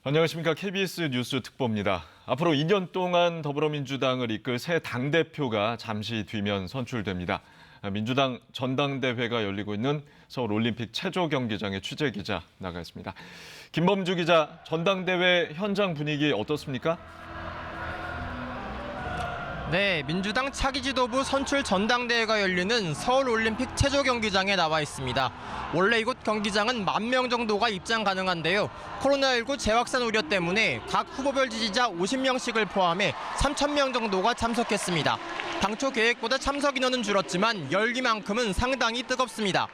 안녕하십니까. KBS 뉴스 특보입니다. 앞으로 2년 동안 더불어민주당을 이끌 새 당대표가 잠시 뒤면 선출됩니다. 민주당 전당대회가 열리고 있는 서울 올림픽 체조 경기장에 취재기자 나가 있습니다. 김범주 기자, 전당대회 현장 분위기 어떻습니까? 네, 민주당 차기 지도부 선출 전당대회가 열리는 서울 올림픽 체조 경기장에 나와 있습니다. 원래 이곳 경기장은 10,000명 정도가 입장 가능한데요. 코로나19 재확산 우려 때문에 각 후보별 지지자 50명씩을 포함해 3,000명 정도가 참석했습니다. 당초 계획보다 참석 인원은 줄었지만 열기만큼은 상당히 뜨겁습니다.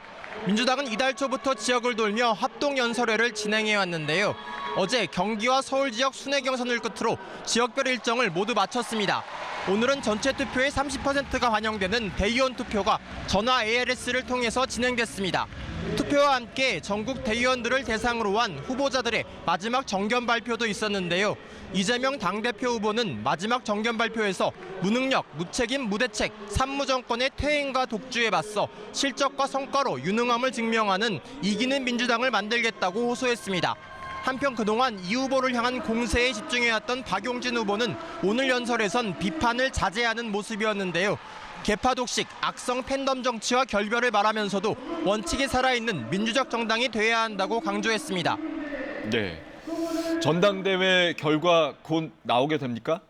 민주당은 이달 초부터 지역을 돌며 합동연설회를 진행해 왔는데요. 어제 경기와 서울 지역 순회 경선을 끝으로 지역별 일정을 모두 마쳤습니다. 오늘은 전체 투표의 30%가 반영되는 대의원 투표가 전화 ARS를 통해서 진행됐습니다. 투표와 함께 전국 대의원들을 대상으로 한 후보자들의 마지막 정견 발표도 있었는데요. 이재명 당대표 후보는 마지막 정견 발표에서 무능력, 무책임, 무대책, 산무정권의 퇴행과 독주에 맞서 실적과 성과로 유능함을 증명하는 이기는 민주당을 만들겠다고 호소했습니다. 한편 그동안 이 후보를 향한 공세에 집중해왔던 박용진 후보는 오늘 연설에선 비판을 자제하는 모습이었는데요. 개파 독식, 악성 팬덤 정치와 결별을 말하면서도 원칙이 살아있는 민주적 정당이 돼야 한다고 강조했습니다. 네. 전당대회 결과 곧 나오게 됩니까?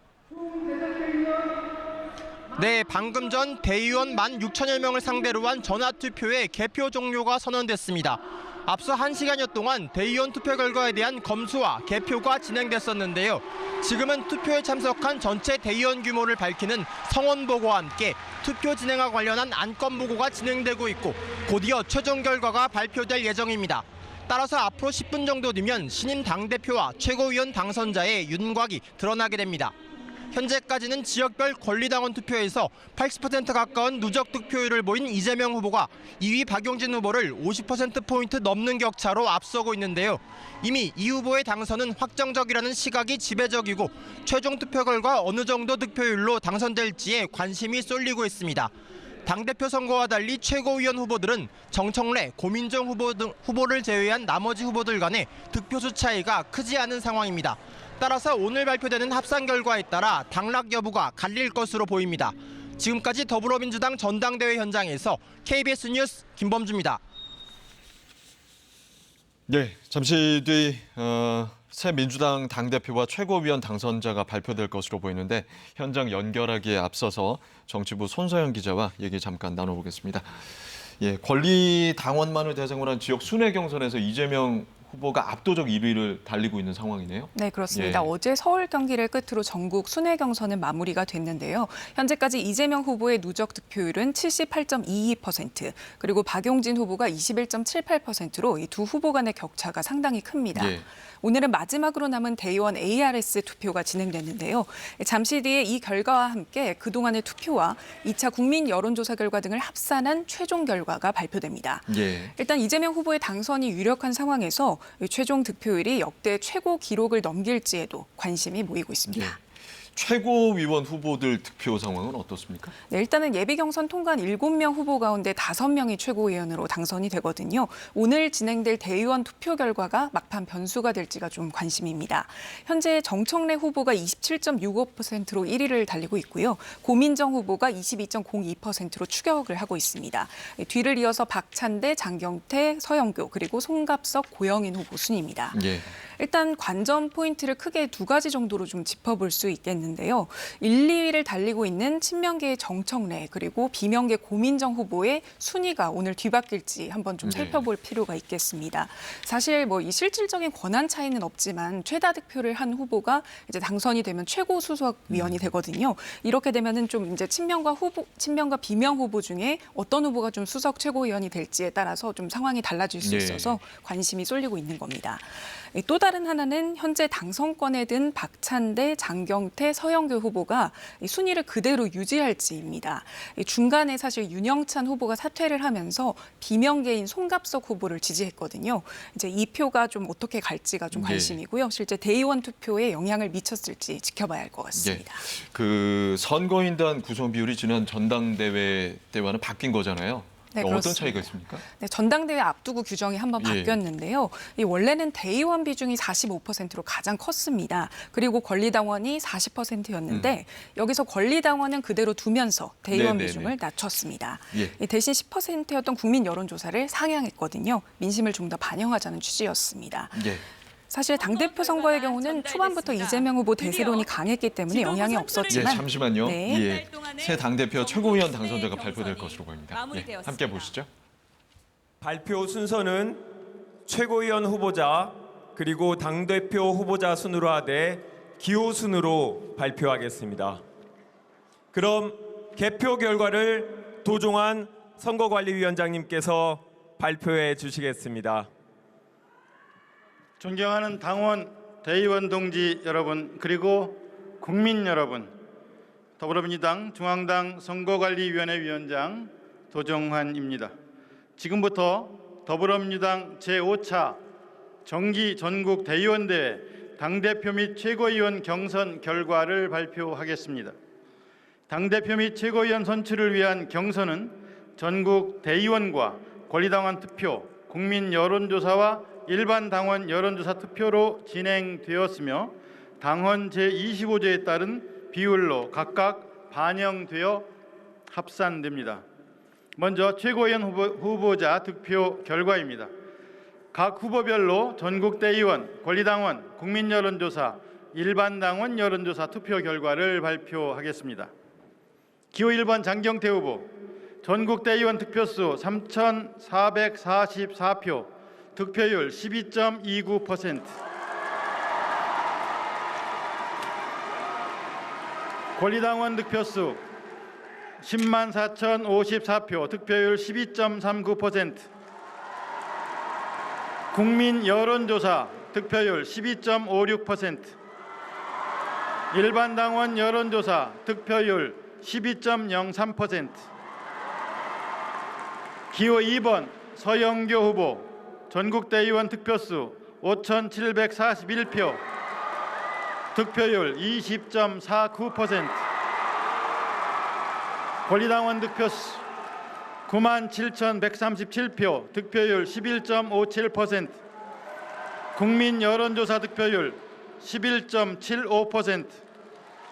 네, 방금 전 대의원 16,000여 명을 상대로 한 전화투표에 개표 종료가 선언됐습니다. 앞서 1시간여 동안 대의원 투표 결과에 대한 검수와 개표가 진행됐었는데요. 지금은 투표에 참석한 전체 대의원 규모를 밝히는 성원 보고와 함께 투표 진행과 관련한 안건 보고가 진행되고 있고 곧이어 최종 결과가 발표될 예정입니다. 따라서 앞으로 10분 정도 뒤면 신임 당대표와 최고위원 당선자의 윤곽이 드러나게 됩니다. 현재까지는 지역별 권리당원 투표에서 80% 가까운 누적 득표율을 보인 이재명 후보가 2위 박용진 후보를 50%포인트 넘는 격차로 앞서고 있는데요. 이미 이 후보의 당선은 확정적이라는 시각이 지배적이고 최종 투표 결과 어느 정도 득표율로 당선될지에 관심이 쏠리고 있습니다. 당대표 선거와 달리 최고위원 후보들은 정청래, 고민정 후보를 제외한 나머지 후보들 간의 득표수 차이가 크지 않은 상황입니다. 따라서 오늘 발표되는 합산 결과에 따라 당락 여부가 갈릴 것으로 보입니다. 지금까지 더불어민주당 전당대회 현장에서 KBS 뉴스 김범주입니다. 네, 잠시 뒤 새 민주당 당대표와 최고위원 당선자가 발표될 것으로 보이는데 현장 연결하기에 앞서서 정치부 손서영 기자와 얘기 잠깐 나눠보겠습니다. 예, 권리 당원만을 대상으로 한 지역 순회 경선에서 이재명 후보가 압도적 1위를 달리고 있는 상황이네요. 네, 그렇습니다. 예. 어제 서울 경기를 끝으로 전국 순회 경선은 마무리가 됐는데요. 현재까지 이재명 후보의 누적 득표율은 78.22%, 그리고 박용진 후보가 21.78%로 이 두 후보 간의 격차가 상당히 큽니다. 예. 오늘은 마지막으로 남은 대의원 ARS 투표가 진행됐는데요. 잠시 뒤에 이 결과와 함께 그동안의 투표와 2차 국민 여론조사 결과 등을 합산한 최종 결과가 발표됩니다. 예. 일단 이재명 후보의 당선이 유력한 상황에서 최종 득표율이 역대 최고 기록을 넘길지에도 관심이 모이고 있습니다. 예. 최고위원 후보들 득표 상황은 어떻습니까? 네, 일단은 예비 경선 통과한 7명 후보 가운데 5명이 최고위원으로 당선이 되거든요. 오늘 진행될 대의원 투표 결과가 막판 변수가 될지가 좀 관심입니다. 현재 정청래 후보가 27.65%로 1위를 달리고 있고요. 고민정 후보가 22.02%로 추격을 하고 있습니다. 뒤를 이어서 박찬대, 장경태, 서영교, 그리고 송갑석, 고영인 후보 순입니다. 예. 일단 관전 포인트를 크게 두 가지 정도로 좀 짚어볼 수 있겠는데요. 1, 2위를 달리고 있는 친명계의 정청래 그리고 비명계 고민정 후보의 순위가 오늘 뒤바뀔지 한번 좀 살펴볼 필요가 있겠습니다. 사실 이 실질적인 권한 차이는 없지만 최다 득표를 한 후보가 이제 당선이 되면 최고 수석위원이 되거든요. 이렇게 되면은 좀 이제 친명과 비명 후보 중에 어떤 후보가 좀 수석 최고위원이 될지에 따라서 좀 상황이 달라질 수 있어서 관심이 쏠리고 있는 겁니다. 또 다른 하나는 현재 당선권에 든 박찬대, 장경태, 서영교 후보가 순위를 그대로 유지할지입니다. 중간에 사실 윤영찬 후보가 사퇴를 하면서 비명계인 송갑석 후보를 지지했거든요. 이제 이 표가 좀 어떻게 갈지가 좀 관심이고요. 실제 대의원 투표에 영향을 미쳤을지 지켜봐야 할 것 같습니다. 그 선거인단 구성 비율이 지난 전당대회 때와는 바뀐 거잖아요. 네, 어떤 그렇습니다. 차이가 있습니까? 네, 전당대회 앞두고 규정이 한번 예. 바뀌었는데요. 이 원래는 대의원 비중이 45%로 가장 컸습니다. 그리고 권리당원이 40%였는데 여기서 권리당원은 그대로 두면서 대의원 네네네. 비중을 낮췄습니다. 예. 이 대신 10%였던 국민 여론조사를 상향했거든요. 민심을 좀 더 반영하자는 취지였습니다. 예. 사실 당대표 선거의 경우는 초반부터 이재명 후보 대세론이 강했기 때문에 영향이 예, 없었지만 잠시만요. 네. 예. 새 당대표 최고위원 당선자가 발표될 것으로 보입니다. 예, 함께 보시죠. 발표 순서는 최고위원 후보자 그리고 당대표 후보자 순으로 하되 기호 순으로 발표하겠습니다. 그럼 개표 결과를 도종환 선거관리위원장님께서 발표해 주시겠습니다. 존경하는 당원, 대의원 동지 여러분, 그리고 국민 여러분, 더불어민주당 중앙당 선거관리위원회 위원장 도종환입니다. 지금부터 더불어민주당 제5차 정기 전국 대의원대회 당대표 및 최고위원 경선 결과를 발표하겠습니다. 당대표 및 최고위원 선출을 위한 경선은 전국 대의원과 권리당원 투표, 국민 여론조사와 일반 당원 여론조사 투표로 진행되었으며 당헌 제25조에 따른 비율로 각각 반영되어 합산됩니다. 먼저 최고위원 후보자 득표 결과입니다. 각 후보별로 전국 대의원, 권리당원, 국민 여론조사, 일반 당원 여론조사 투표 결과를 발표하겠습니다. 기호 1번 장경태 후보, 전국 대의원 득표수 3,444표, 득표율 12.29%. 권리당원 득표수 10만 4,054표, 득표율 12.39%. 국민 여론조사 득표율 12.56%. 일반 당원 여론조사 득표율 12.03%. 기호 2번 서영교 후보, 전국 대의원 득표수 5,741표, 득표율 20.49%. 권리당원 득표수 97,137표, 득표율 11.57%. 국민 여론조사 득표율 11.75%.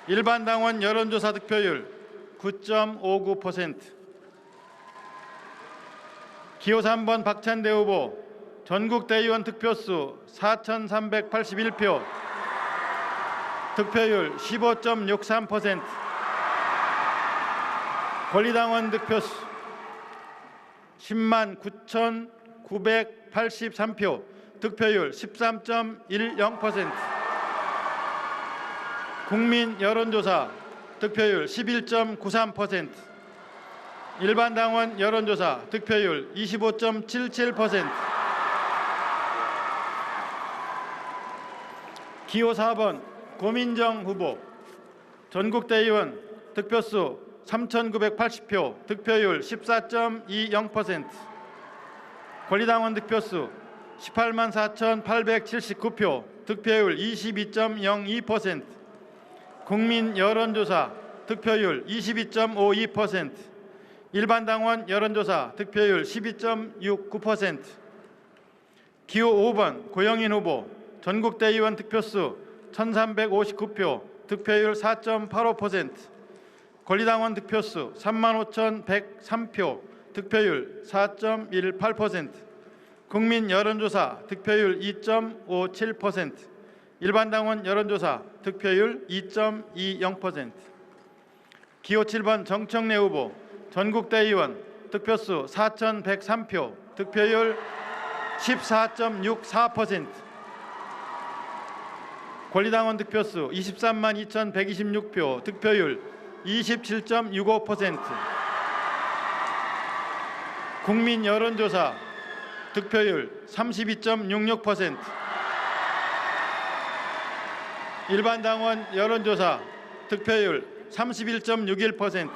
일반 당원 여론조사 득표율 9.59%. 기호 3번 박찬대 후보, 전국 대의원 득표수 4,381표, 득표율 15.63%. 권리당원 득표수 10만 9,983표, 득표율 13.10%. 국민 여론조사 득표율 11.93%. 일반 당원 여론조사 득표율 25.77%. 기호 4번 고민정 후보, 전국 대의원 득표수 3,980표, 득표율 14.20%. 권리당원 득표수 18만 4,879표, 득표율 22.02%. 국민 여론조사 득표율 22.52%. 일반 당원 여론조사 득표율 12.69%. 기호 5번 고영인 후보, 전국 대의원 득표수 1,359표, 득표율 4.85%. 권리당원 득표수 35,103표, 득표율 4.18%. 국민 여론조사 득표율 2.57%. 일반 당원 여론조사 득표율 2.20%. 기호 7번 정청래 후보, 전국 대의원 득표수 4,103표, 득표율 14.64%. 권리당원 득표수 23만 2,126표, 득표율 27.65%. 국민 여론조사 득표율 32.66%. 일반 당원 여론조사 득표율 31.61%.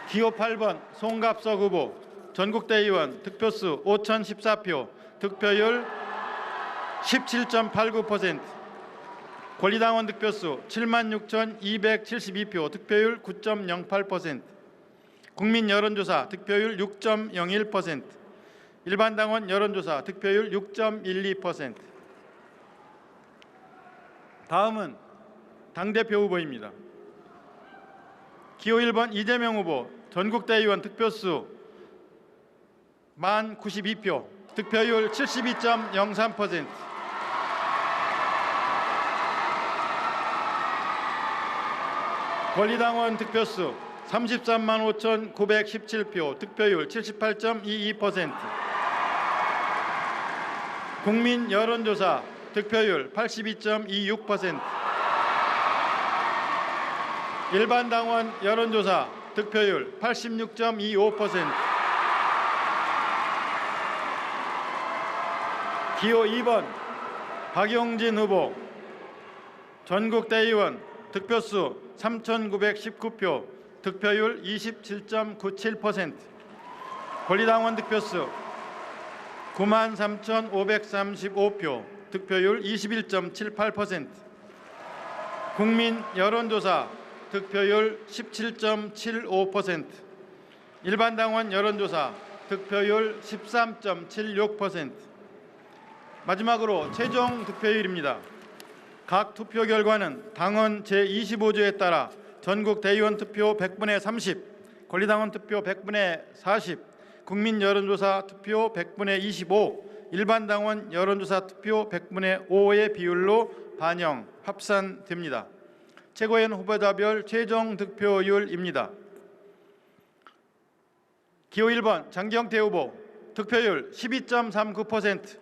기호 8번 송갑석 후보, 전국 대의원 득표수 5,014표, 득표율 17.89%. 권리당원 득표수 76,272표, 득표율 9.08%. 국민 여론조사 득표율 6.01%. 일반 당원 여론조사 득표율 6.12%. 다음은 당대표 후보입니다. 기호 1번 이재명 후보 전국대의원 득표수 1092표, 득표율 72.03%. 권리당원 득표수 33만 5,917표, 득표율 78.22%. 국민 여론조사 득표율 82.26%. 일반 당원 여론조사 득표율 86.25%. 기호 2번 박용진 후보 전국대의원 득표수 3,919표, 득표율 27.97%. 권리당원 득표수 93,535표, 득표율 21.78%. 국민 여론조사 득표율 17.75%. 일반 당원 여론조사 득표율 13.76%. 마지막으로 최종 득표율입니다. 각 투표 결과는 당헌 제25조에 따라 전국 대의원 투표 100분의 30, 권리당원 투표 100분의 40, 국민 여론조사 투표 100분의 25, 일반 당원 여론조사 투표 100분의 5의 비율로 반영 합산됩니다. 최고위원 후보자별 최종 득표율입니다. 기호 1번 장경태 후보 득표율 12.39%,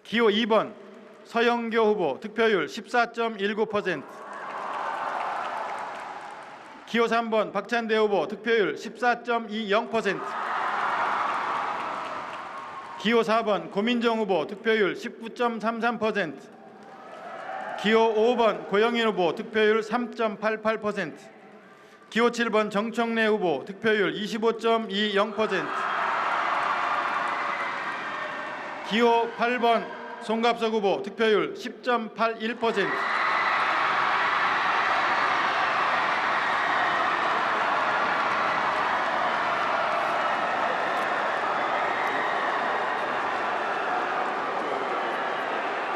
기호 2번 서영교 후보 득표율 14.19%, 기호 3번 박찬대 후보 득표율 14.20%, 기호 4번 고민정 후보 득표율 19.33%, 기호 5번 고영인 후보 득표율 3.88%, 기호 7번 정청래 후보 득표율 25.20%, 기호 8번 송갑석 후보 득표율 10.81%.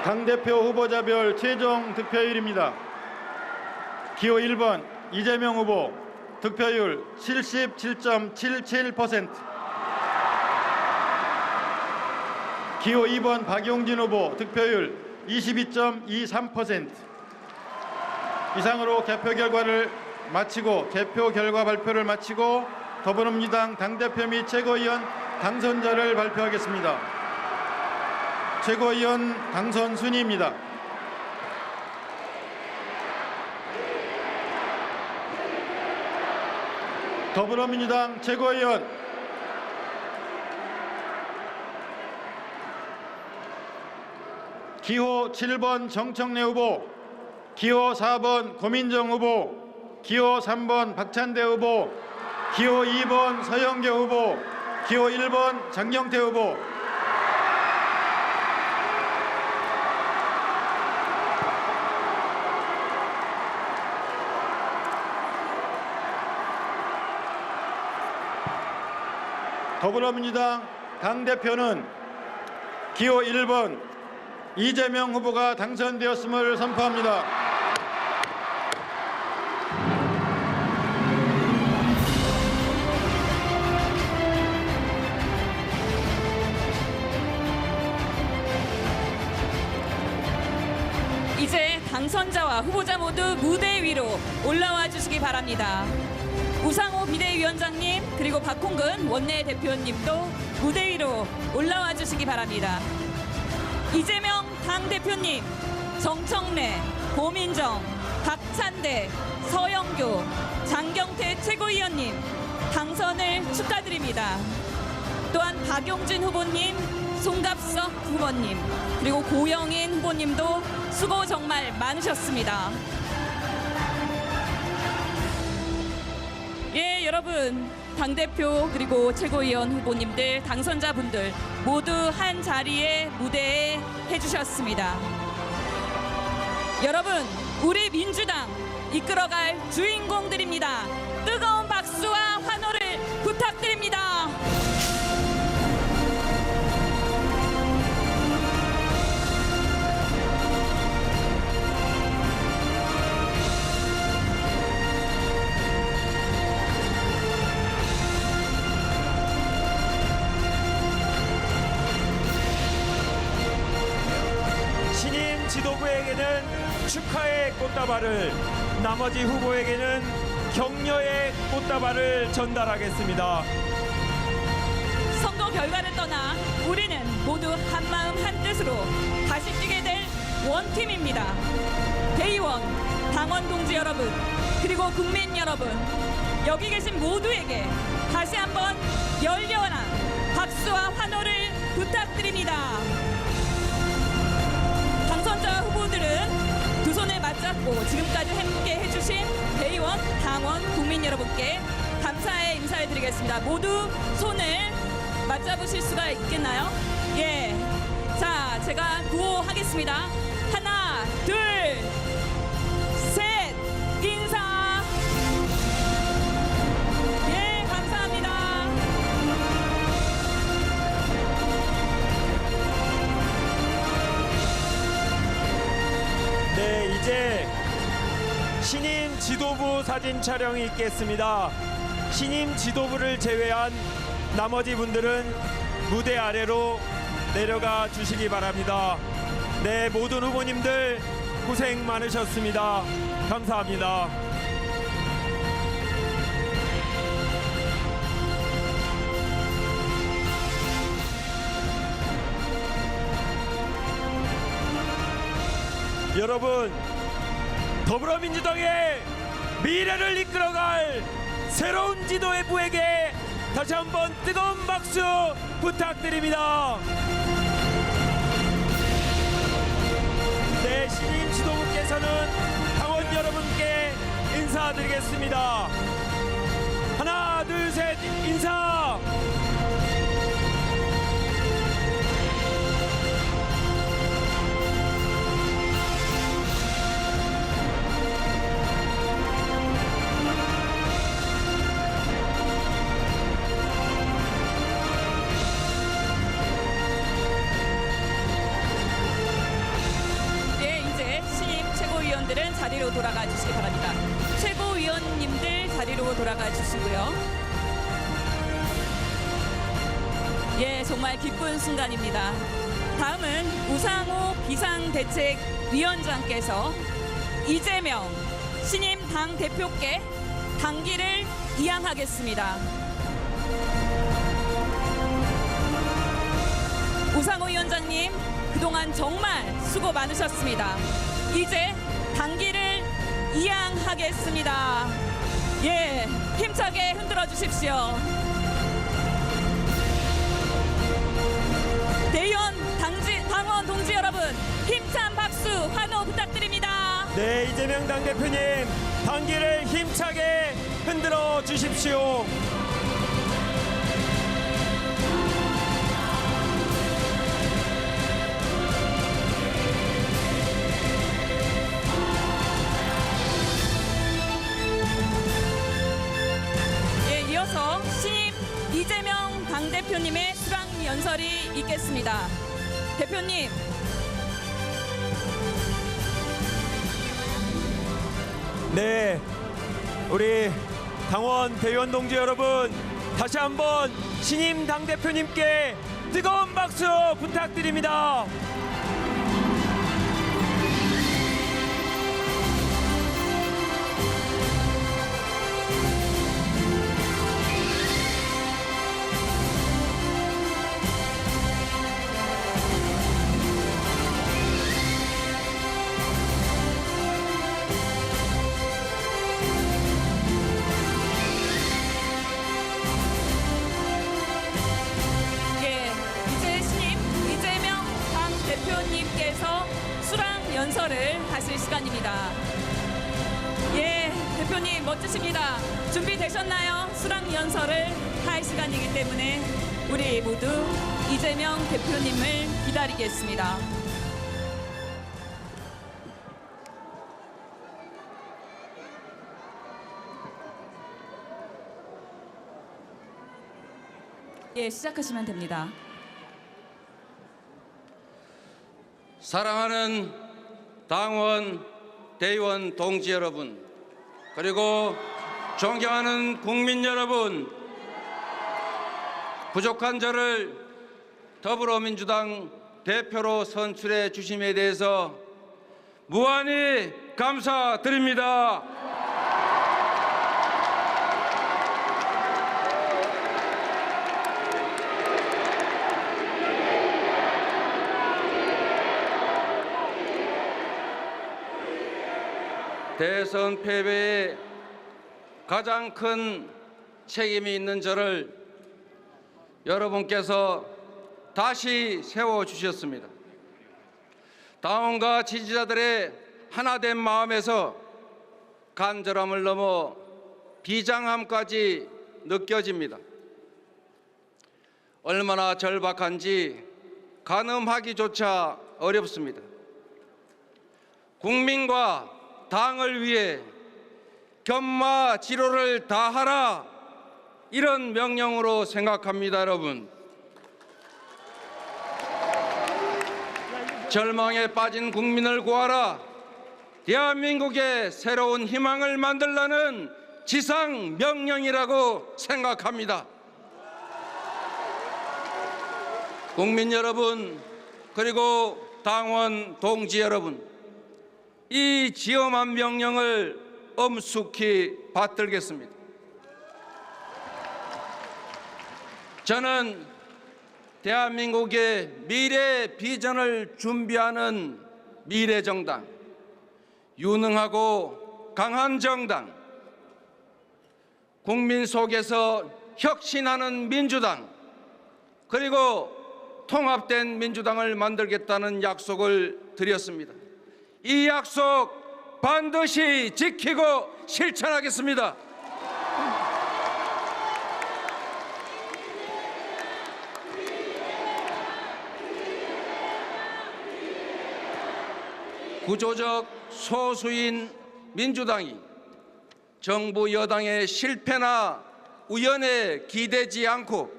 당대표 후보자별 최종 득표율입니다. 기호 1번 이재명 후보 득표율 77.77%, 기호 2번 박용진 후보 득표율 22.23%. 이상으로 개표 결과 발표를 마치고 더불어민주당 당대표 및 최고위원 당선자를 발표하겠습니다. 최고위원 당선 순위입니다. 더불어민주당 최고위원 기호 7번 정청래 후보, 기호 4번 고민정 후보, 기호 3번 박찬대 후보, 기호 2번 서영교 후보, 기호 1번 장경태 후보. 더불어민주당 당대표는 기호 1번 이재명 후보가 당선되었음을 선포합니다. 이제 당선자와 후보자 모두 무대 위로 올라와 주시기 바랍니다. 우상호 비대위원장님 그리고 박홍근 원내대표님도 무대 위로 올라와 주시기 바랍니다. 이재명 당대표님, 정청래, 고민정, 박찬대, 서영교, 장경태 최고위원님 당선을 축하드립니다. 또한 박용진 후보님, 송갑석 후보님, 그리고 고영인 후보님도 수고 정말 많으셨습니다. 예, 여러분, 당대표 그리고 최고위원 후보님들, 당선자분들 모두 한 자리에 무대에 해주셨습니다. 여러분, 우리 민주당 이끌어갈 주인공들입니다. 뜨거운 박수와 환호를 부탁드립니다. 신임 지도부에게는 축하의 꽃다발을, 나머지 후보에게는 격려의 꽃다발을 전달하겠습니다. 선거 결과를 떠나 우리는 모두 한마음 한뜻으로 다시 뛰게 될 원팀입니다. 대의원, 당원 동지 여러분, 그리고 국민 여러분, 여기 계신 모두에게 다시 한번 열렬한 박수와 환호를 부탁드립니다. 당선자 후보들은 두 손을 맞잡고 지금까지 함께 해주신 대의원, 당원, 국민 여러분께 감사의 인사를 드리겠습니다. 모두 손을 맞잡으실 수가 있겠나요? 예. 자, 제가 구호하겠습니다. 하나, 둘, 셋, 인사. 예, 감사합니다. 네, 이제 신임 지도부 사진 촬영이 있겠습니다. 신임 지도부를 제외한 나머지 분들은 무대 아래로 내려가 주시기 바랍니다. 네, 모든 후보님들 고생 많으셨습니다. 감사합니다. 여러분, 더불어민주당의 미래를 이끌어갈 새로운 지도부에게 다시 한번 뜨거운 박수 부탁드립니다. 네, 신임 지도부께서는 당원 여러분께 인사드리겠습니다. 하나, 둘, 셋, 인사! 최고위원들은 자리로 돌아가 주시기 바랍니다. 최고위원님들 자리로 돌아가 주시고요. 예, 정말 기쁜 순간입니다. 다음은 우상호 비상대책위원장께서 이재명 신임 당대표께 당기를 이양하겠습니다. 우상호 위원장님, 그동안 정말 수고 많으셨습니다. 이제 당기를 이양하겠습니다. 예, 힘차게 흔들어 주십시오. 대의원, 당원 동지 여러분, 힘찬 박수, 환호 부탁드립니다. 네, 이재명 당대표님, 당기를 힘차게 흔들어 주십시오. 이어서 신임 이재명 당대표님의 수락 연설이 있겠습니다. 대표님. 네, 우리 당원, 대의원 동지 여러분, 다시 한번 신임 당대표님께 뜨거운 박수 부탁드립니다. 연설을 하실 시간입니다. 예, 대표님 멋지십니다. 준비되셨나요? 수락 연설을 할 시간이기 때문에 우리 모두 이재명 대표님을 기다리겠습니다. 예, 시작하시면 됩니다. 사랑하는 당원, 대의원 동지 여러분, 그리고 존경하는 국민 여러분, 부족한 저를 더불어민주당 대표로 선출해 주심에 대해서 무한히 감사드립니다. 대선 패배에 가장 큰 책임이 있는 저를 여러분께서 다시 세워주셨습니다. 당원과 지지자들의 하나된 마음에서 간절함을 넘어 비장함까지 느껴집니다. 얼마나 절박한지 가늠하기조차 어렵습니다. 국민과 당을 위해 견마지로를 다하라, 이런 명령으로 생각합니다. 여러분, 절망에 빠진 국민을 구하라, 대한민국의 새로운 희망을 만들라는 지상 명령이라고 생각합니다. 국민 여러분, 그리고 당원 동지 여러분, 이 지엄한 명령을 엄숙히 받들겠습니다. 저는 대한민국의 미래 비전을 준비하는 미래정당, 유능하고 강한 정당, 국민 속에서 혁신하는 민주당, 그리고 통합된 민주당을 만들겠다는 약속을 드렸습니다. 이 약속 반드시 지키고 실천하겠습니다. 구조적 소수인 민주당이 정부 여당의 실패나 우연에 기대지 않고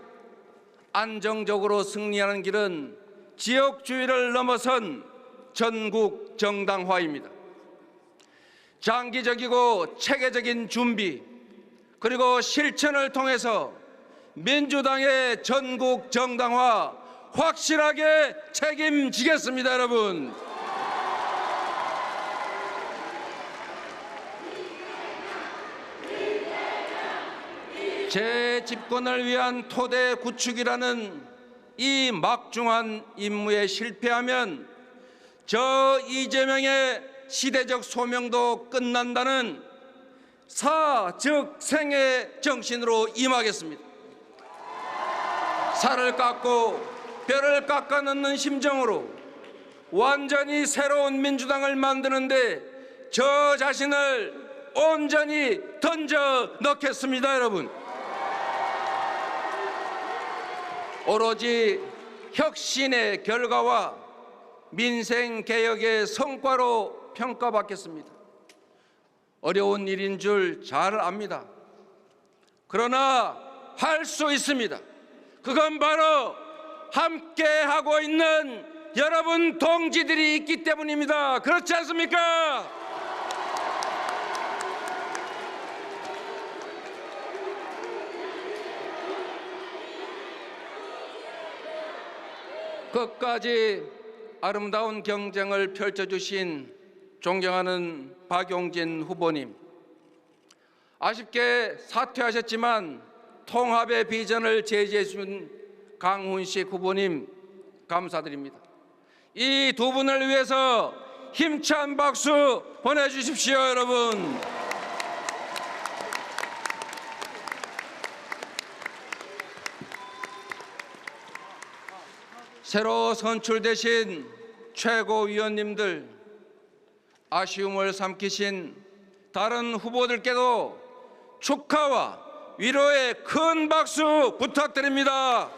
안정적으로 승리하는 길은 지역주의를 넘어선 전국 정당화입니다. 장기적이고 체계적인 준비, 그리고 실천을 통해서 민주당의 전국 정당화 확실하게 책임지겠습니다. 여러분, 재집권을 위한 토대 구축이라는 이 막중한 임무에 실패하면 저 이재명의 시대적 소명도 끝난다는 사즉생의 정신으로 임하겠습니다. 살을 깎고 뼈를 깎아 넣는 심정으로 완전히 새로운 민주당을 만드는데 저 자신을 온전히 던져 넣겠습니다. 여러분, 오로지 혁신의 결과와 민생개혁의 성과로 평가받겠습니다. 어려운 일인 줄 잘 압니다. 그러나 할 수 있습니다. 그건 바로 함께하고 있는 여러분 동지들이 있기 때문입니다. 그렇지 않습니까? 끝까지 아름다운 경쟁을 펼쳐주신 존경하는 박용진 후보님, 아쉽게 사퇴하셨지만 통합의 비전을 제시해 준 강훈식 후보님 감사드립니다. 이 두 분을 위해서 힘찬 박수 보내주십시오. 여러분, 새로 선출되신 최고위원님들, 아쉬움을 삼키신 다른 후보들께도 축하와 위로의 큰 박수 부탁드립니다.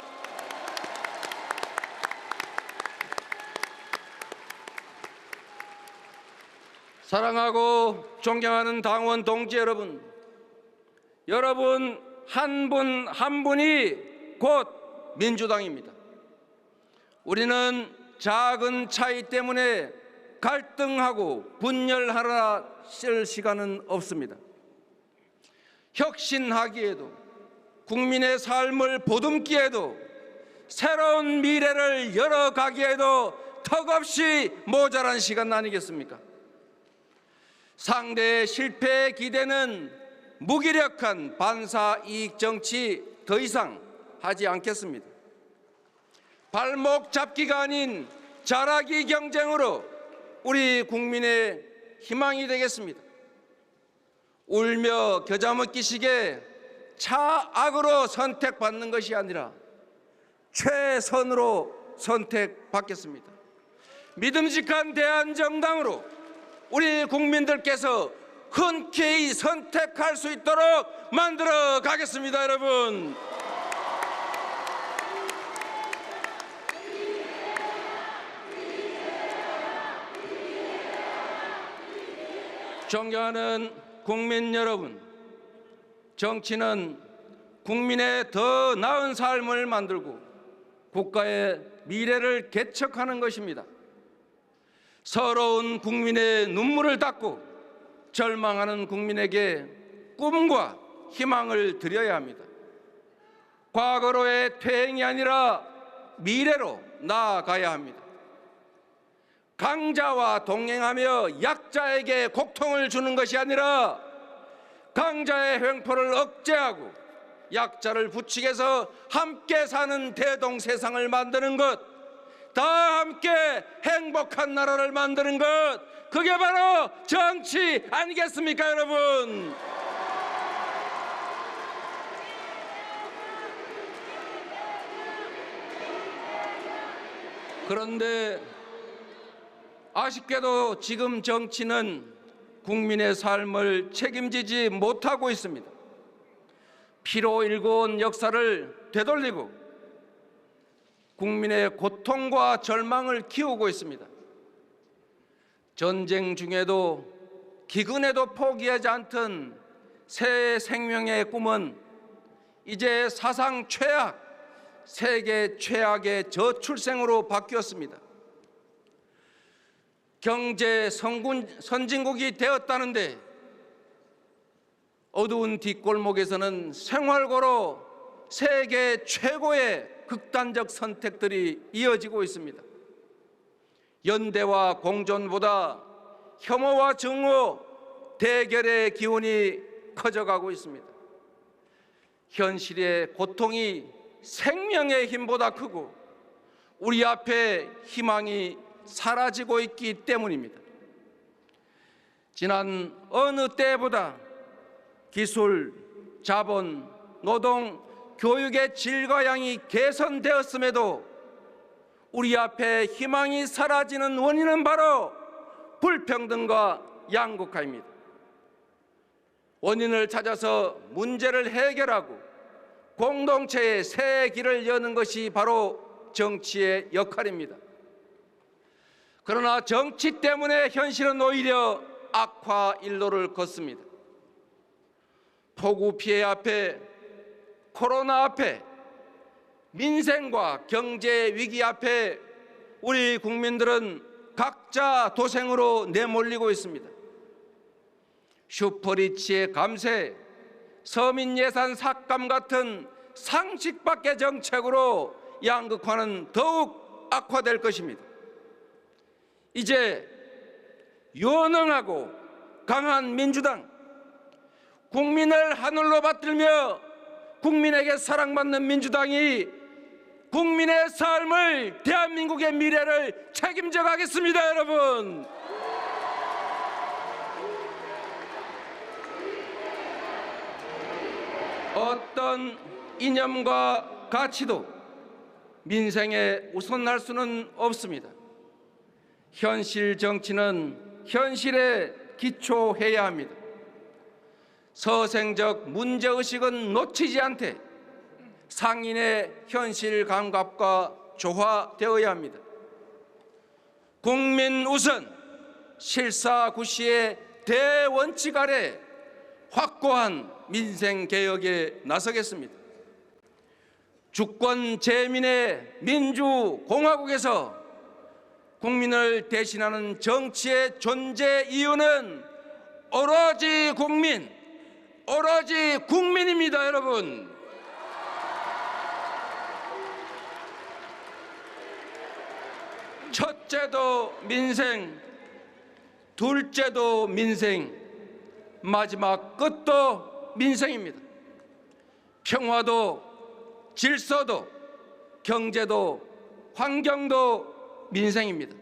사랑하고 존경하는 당원 동지 여러분, 여러분 한 분 한 분이 곧 민주당입니다. 우리는 작은 차이 때문에 갈등하고 분열하라 쓸 시간은 없습니다. 혁신하기에도 국민의 삶을 보듬기에도 새로운 미래를 열어가기에도 턱없이 모자란 시간 아니겠습니까? 상대의 실패에 기대는 무기력한 반사 이익 정치 더 이상 하지 않겠습니다. 발목 잡기가 아닌 잘하기 경쟁으로 우리 국민의 희망이 되겠습니다. 울며 겨자 먹기 식의 차악으로 선택받는 것이 아니라 최선으로 선택받겠습니다. 믿음직한 대한정당으로 우리 국민들께서 흔쾌히 선택할 수 있도록 만들어 가겠습니다, 여러분. 존경하는 국민 여러분, 정치는 국민의 더 나은 삶을 만들고 국가의 미래를 개척하는 것입니다. 서러운 국민의 눈물을 닦고 절망하는 국민에게 꿈과 희망을 드려야 합니다. 과거로의 퇴행이 아니라 미래로 나아가야 합니다. 강자와 동행하며 약자에게 고통을 주는 것이 아니라 강자의 횡포를 억제하고 약자를 부추겨서 함께 사는 대동 세상을 만드는 것, 다 함께 행복한 나라를 만드는 것, 그게 바로 정치 아니겠습니까, 여러분? 그런데 아쉽게도 지금 정치는 국민의 삶을 책임지지 못하고 있습니다. 피로 일궈온 역사를 되돌리고 국민의 고통과 절망을 키우고 있습니다. 전쟁 중에도 기근에도 포기하지 않던 새 생명의 꿈은 이제 사상 최악, 세계 최악의 저출생으로 바뀌었습니다. 경제 선진국이 되었다는데 어두운 뒷골목에서는 생활고로 세계 최고의 극단적 선택들이 이어지고 있습니다. 연대와 공존보다 혐오와 증오, 대결의 기운이 커져가고 있습니다. 현실의 고통이 생명의 힘보다 크고 우리 앞에 희망이 사라지고 있기 때문입니다. 지난 어느 때보다 기술, 자본, 노동, 교육의 질과 양이 개선되었음에도 우리 앞에 희망이 사라지는 원인은 바로 불평등과 양극화입니다. 원인을 찾아서 문제를 해결하고 공동체의 새 길을 여는 것이 바로 정치의 역할입니다. 그러나 정치 때문에 현실은 오히려 악화 일로를 걷습니다. 폭우 피해 앞에, 코로나 앞에, 민생과 경제 위기 앞에 우리 국민들은 각자 도생으로 내몰리고 있습니다. 슈퍼리치의 감세, 서민 예산 삭감 같은 상식 밖의 정책으로 양극화는 더욱 악화될 것입니다. 이제 유능하고 강한 민주당, 국민을 하늘로 받들며 국민에게 사랑받는 민주당이 국민의 삶을, 대한민국의 미래를 책임져 가겠습니다, 여러분. 어떤 이념과 가치도 민생에 우선할 수는 없습니다. 현실 정치는 현실에 기초해야 합니다. 서생적 문제의식은 놓치지 않되 상인의 현실 감각과 조화되어야 합니다. 국민 우선, 실사구시의 대원칙 아래 확고한 민생개혁에 나서겠습니다. 주권 재민의 민주공화국에서 국민을 대신하는 정치의 존재 이유는 오로지 국민입니다, 여러분. 첫째도 민생, 둘째도 민생, 마지막 끝도 민생입니다. 평화도 질서도 경제도 환경도 민생입니다.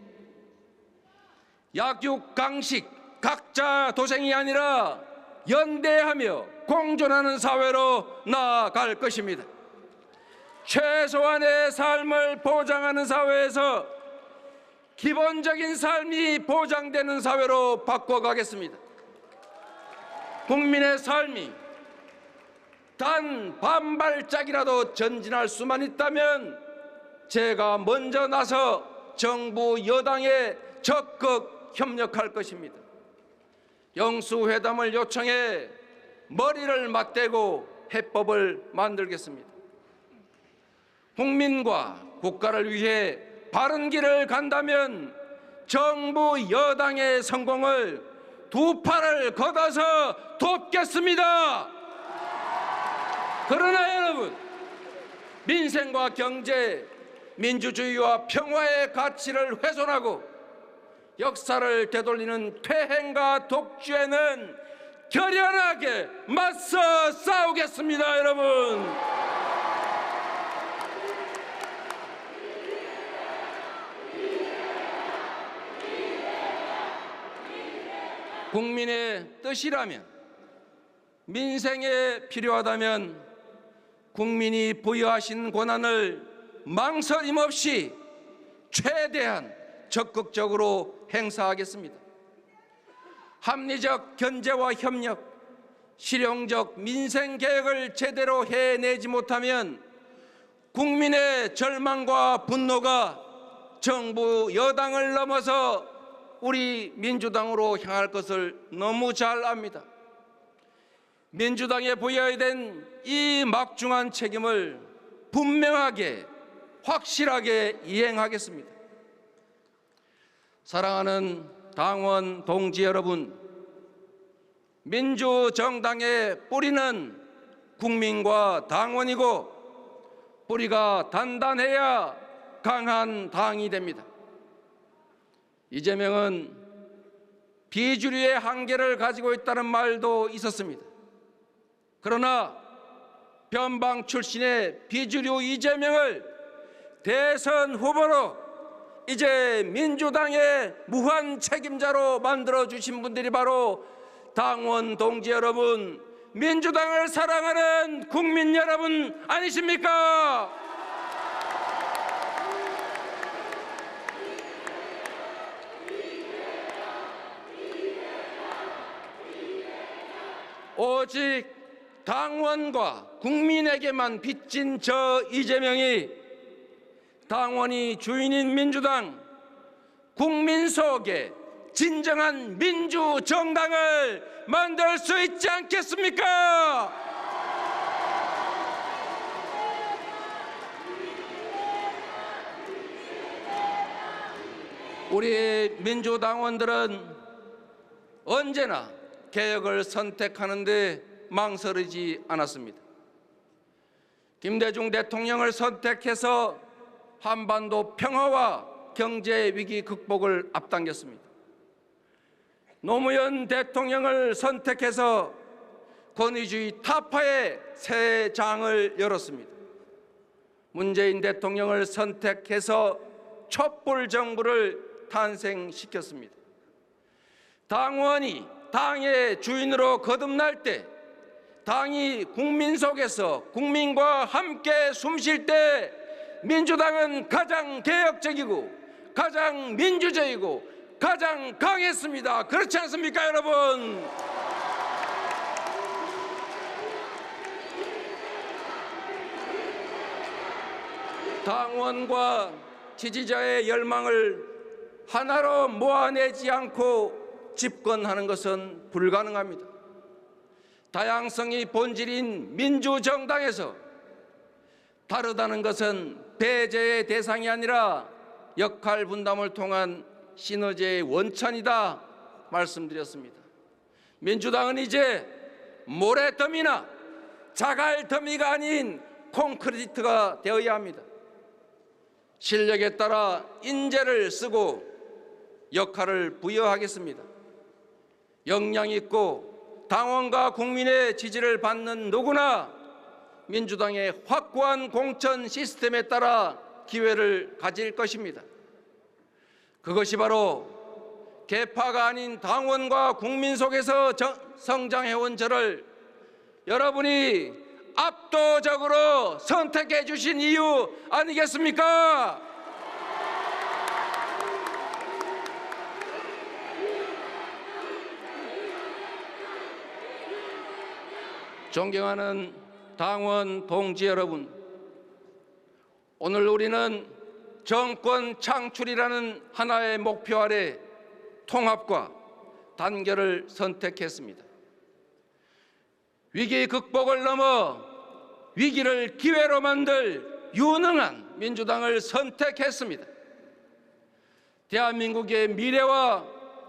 약육강식 각자 도생이 아니라 연대하며 공존하는 사회로 나아갈 것입니다. 최소한의 삶을 보장하는 사회에서 기본적인 삶이 보장되는 사회로 바꿔가겠습니다. 국민의 삶이 단 반발짝이라도 전진할 수만 있다면 제가 먼저 나서 정부 여당에 적극 협력할 것입니다. 영수회담을 요청해 머리를 맞대고 해법을 만들겠습니다. 국민과 국가를 위해 바른 길을 간다면 정부 여당의 성공을 두 팔을 걷어서 돕겠습니다. 그러나 여러분, 민생과 경제, 민주주의와 평화의 가치를 훼손하고 역사를 되돌리는 퇴행과 독주에는 결연하게 맞서 싸우겠습니다, 여러분. 국민의 뜻이라면, 민생에 필요하다면 국민이 부여하신 권한을 망설임 없이 최대한 적극적으로 행사하겠습니다. 합리적 견제와 협력, 실용적 민생 계획을 제대로 해내지 못하면 국민의 절망과 분노가 정부 여당을 넘어서 우리 민주당으로 향할 것을 너무 잘 압니다. 민주당에 부여해야 된 이 막중한 책임을 분명하게 확실하게 이행하겠습니다. 사랑하는 당원 동지 여러분, 민주정당의 뿌리는 국민과 당원이고 뿌리가 단단해야 강한 당이 됩니다. 이재명은 비주류의 한계를 가지고 있다는 말도 있었습니다. 그러나 변방 출신의 비주류 이재명을 대선 후보로 이제 민주당의 무한 책임자로 만들어주신 분들이 바로 당원 동지 여러분, 민주당을 사랑하는 국민 여러분 아니십니까? 오직 당원과 국민에게만 빚진 저 이재명이 당원이 주인인 민주당, 국민 속에 진정한 민주정당을 만들 수 있지 않겠습니까? 우리 민주당원들은 언제나 개혁을 선택하는데 망설이지 않았습니다. 김대중 대통령을 선택해서 한반도 평화와 경제 위기 극복을 앞당겼습니다. 노무현 대통령을 선택해서 권위주의 타파의 새 장을 열었습니다. 문재인 대통령을 선택해서 촛불 정부를 탄생시켰습니다. 당원이 당의 주인으로 거듭날 때, 당이 국민 속에서 국민과 함께 숨쉴 때 민주당은 가장 개혁적이고 가장 민주적이고 가장 강했습니다. 그렇지 않습니까, 여러분? 당원과 지지자의 열망을 하나로 모아내지 않고 집권하는 것은 불가능합니다. 다양성이 본질인 민주정당에서 다르다는 것은 배제의 대상이 아니라 역할 분담을 통한 시너지의 원천이다 말씀드렸습니다. 민주당은 이제 모래더미나 자갈더미가 아닌 콘크리트가 되어야 합니다. 실력에 따라 인재를 쓰고 역할을 부여하겠습니다. 역량 있고 당원과 국민의 지지를 받는 누구나 민주당의 확고한 공천 시스템에 따라 기회를 가질 것입니다. 그것이 바로 계파가 아닌 당원과 국민 속에서 성장해온 저를 여러분이 압도적으로 선택해 주신 이유 아니겠습니까? 존경하는 당원 동지 여러분, 오늘 우리는 정권 창출이라는 하나의 목표 아래 통합과 단결을 선택했습니다. 위기 극복을 넘어 위기를 기회로 만들 유능한 민주당을 선택했습니다. 대한민국의 미래와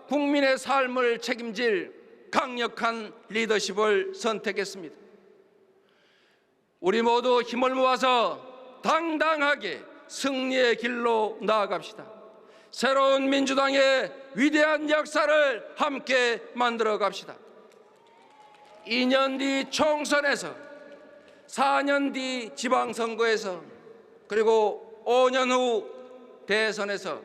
국민의 삶을 책임질 강력한 리더십을 선택했습니다. 우리 모두 힘을 모아서 당당하게 승리의 길로 나아갑시다. 새로운 민주당의 위대한 역사를 함께 만들어 갑시다. 2년 뒤 총선에서, 4년 뒤 지방선거에서, 그리고 5년 후 대선에서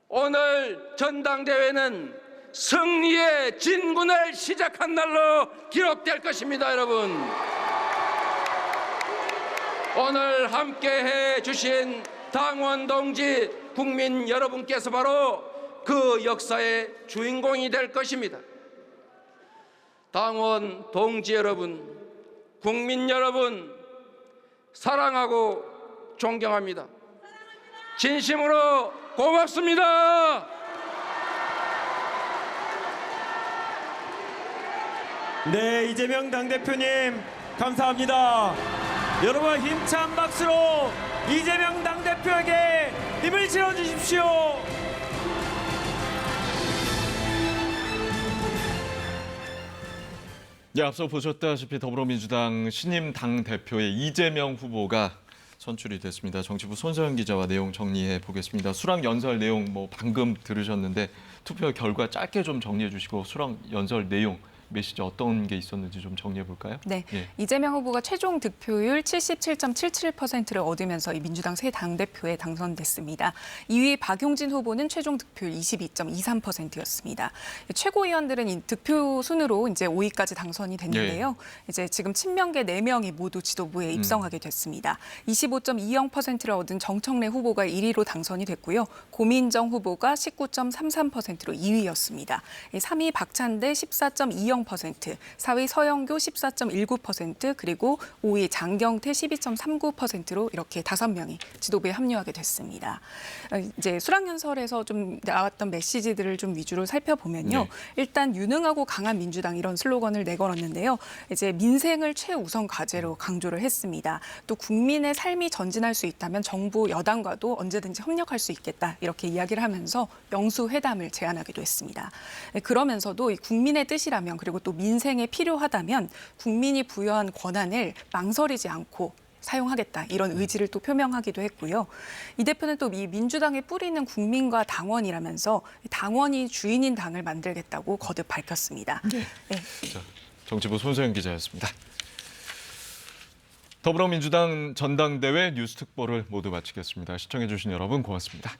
오늘 전당대회는 승리의 진군을 시작한 날로 기록될 것입니다, 여러분. 오늘 함께해 주신 당원 동지, 국민 여러분께서 바로 그 역사의 주인공이 될 것입니다. 당원 동지 여러분, 국민 여러분, 사랑하고 존경합니다. 진심으로 고맙습니다. 네, 이재명 당대표님 감사합니다. 여러분 힘찬 박수로 이재명 당대표에게 힘을 실어주십시오. 네, 앞서 보셨다시피 더불어민주당 신임 당대표의 이재명 후보가 선출이 됐습니다. 정치부 손서영 기자와 내용 정리해 보겠습니다. 수락 연설 내용 방금 들으셨는데 투표 결과 짧게 좀 정리해 주시고 수락 연설 내용 메시지 어떤 게 있었는지 좀 정리해 볼까요? 네, 예. 이재명 후보가 최종 득표율 77.77%를 얻으면서 이 민주당 새 당대표에 당선됐습니다. 2위 박용진 후보는 최종 득표율 22.23%였습니다. 최고위원들은 이 득표 순으로 이제 5위까지 당선이 됐는데요. 이제 지금 친명계 4명이 모두 지도부에 입성하게 됐습니다. 25.20%를 얻은 정청래 후보가 1위로 당선이 됐고요. 고민정 후보가 19.33%로 2위였습니다. 3위 박찬대 14.20%, 4위 서영교 14.19%, 그리고 5위 장경태 12.39%로 이렇게 5명이 지도부에 합류하게 됐습니다. 이제 수락연설에서 좀 나왔던 메시지들을 좀 위주로 살펴보면요. 네. 일단 유능하고 강한 민주당 이런 슬로건을 내걸었는데요. 이제 민생을 최우선 과제로 강조를 했습니다. 또 국민의 삶이 전진할 수 있다면 정부 여당과도 언제든지 협력할 수 있겠다 이렇게 이야기를 하면서 영수회담을 제안하기도 했습니다. 그러면서도 이 국민의 뜻이라면 그리고 또 민생에 필요하다면 국민이 부여한 권한을 망설이지 않고 사용하겠다 이런 의지를 또 표명하기도 했고요. 이 대표는 또 이 민주당의 뿌리는 국민과 당원이라면서 당원이 주인인 당을 만들겠다고 거듭 밝혔습니다. 네. 자, 정치부 손서영 기자였습니다. 더불어민주당 전당대회 뉴스 특보를 모두 마치겠습니다. 시청해 주신 여러분 고맙습니다.